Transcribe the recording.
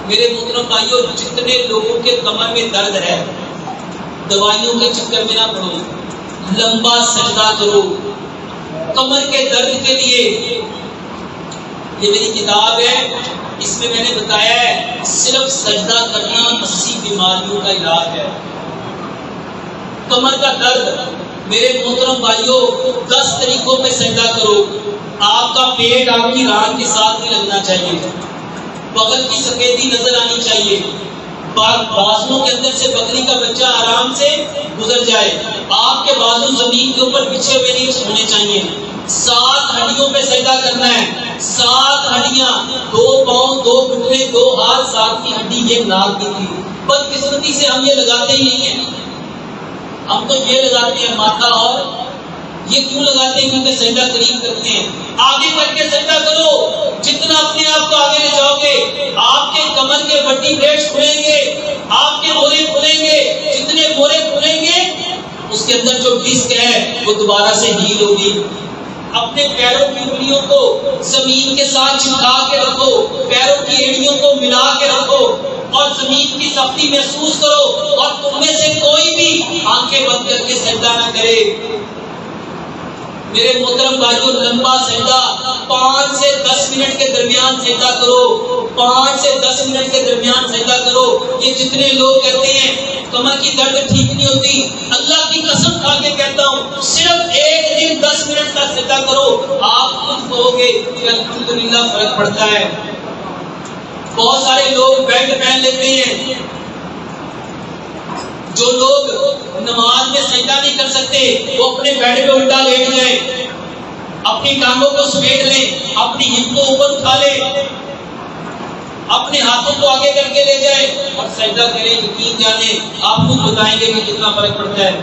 میرے محترم بھائیوں، جتنے لوگوں کے کمر میں درد ہے، دوائیوں کے چکر میں نہ پڑو، لمبا سجدہ کرو کمر کے درد کے لیے۔ یہ میری کتاب ہے، اس میں نے بتایا ہے صرف سجدہ کرنا 80 بیماریوں کا علاج ہے۔ کمر کا درد میرے محترم بھائیوں 10 طریقوں پہ سجدہ کرو۔ آپ کا پیٹ آپ کی ران کے ساتھ نہیں لگنا چاہیے، بغل کی سفیدی نظر آنی چاہیے، بازوؤں کے اندر سے بکری کا بچہ آرام سے گزر جائے، آپ کے بازو زمین کے اوپر بچھے ہوئے نہیں ہونے چاہیے۔ 7 ہڈیوں پہ سجدہ کرنا ہے، 7 ہڈیاں، 2 پاؤں، 2 گھٹنے، 2 ہاتھ، 7 ہڈی، یہ ناک کی تھی۔ بدقسمتی سے ہم یہ لگاتے ہی نہیں ہیں، ہم تو یہ لگاتے ہیں ماتھا، اور یہ کیوں لگاتے ہیں؟ کیونکہ سجدہ قریب کرتے ہیں۔ آگے کر کے سجدہ کرو، جتنا اپنے آپ کو آگے لے جاؤ گے، آپ کے کمر کے بٹی بلیڈز کھلیں گے، آپ کے بورے کھلیں گے، جتنے بورے کھلیں گے اس کے اندر جو ڈسک ہے وہ دوبارہ سے ہیل ہوگی۔ اپنے پیروں کی انگلیوں کو زمین کے ساتھ چپکا کے رکھو، پیروں کی ایڑیوں کو ملا کے رکھو اور زمین کی سختی محسوس کرو، اور تم میں سے کوئی بھی آنکھیں بند کر کے سجدہ نہ کرے۔ میرے محترم بھائیوں، لمبا سجدہ 5 سے 10 منٹ کے درمیان سجدہ کرو، 5 سے 10 منٹ کے درمیان سجدہ کرو۔ یہ جتنے لوگ کہتے ہیں کمر کی درد ٹھیک نہیں ہوتی، اللہ کی قسم کھا کے کہتا ہوں، صرف ایک دن 10 منٹ کا سجدہ کرو، آپ خود کہو گے کہ الحمدللہ فرق پڑتا ہے۔ بہت سارے لوگ بیلٹ پہن لیتے ہیں، جو لوگ نماز میں سجدہ نہیں کر سکتے وہ اپنے بیڈ پہ الٹا لیٹ جائیں، اپنی ٹانگوں کو سمیٹ لیں، اپنی ہپ کو اوپر اٹھا لیں، اپنے ہاتھوں کو آگے کر کے لے جائیں اور سجدہ کریں۔ یقین جانیں آپ خود بتائیں گے کہ کتنا فرق پڑتا ہے۔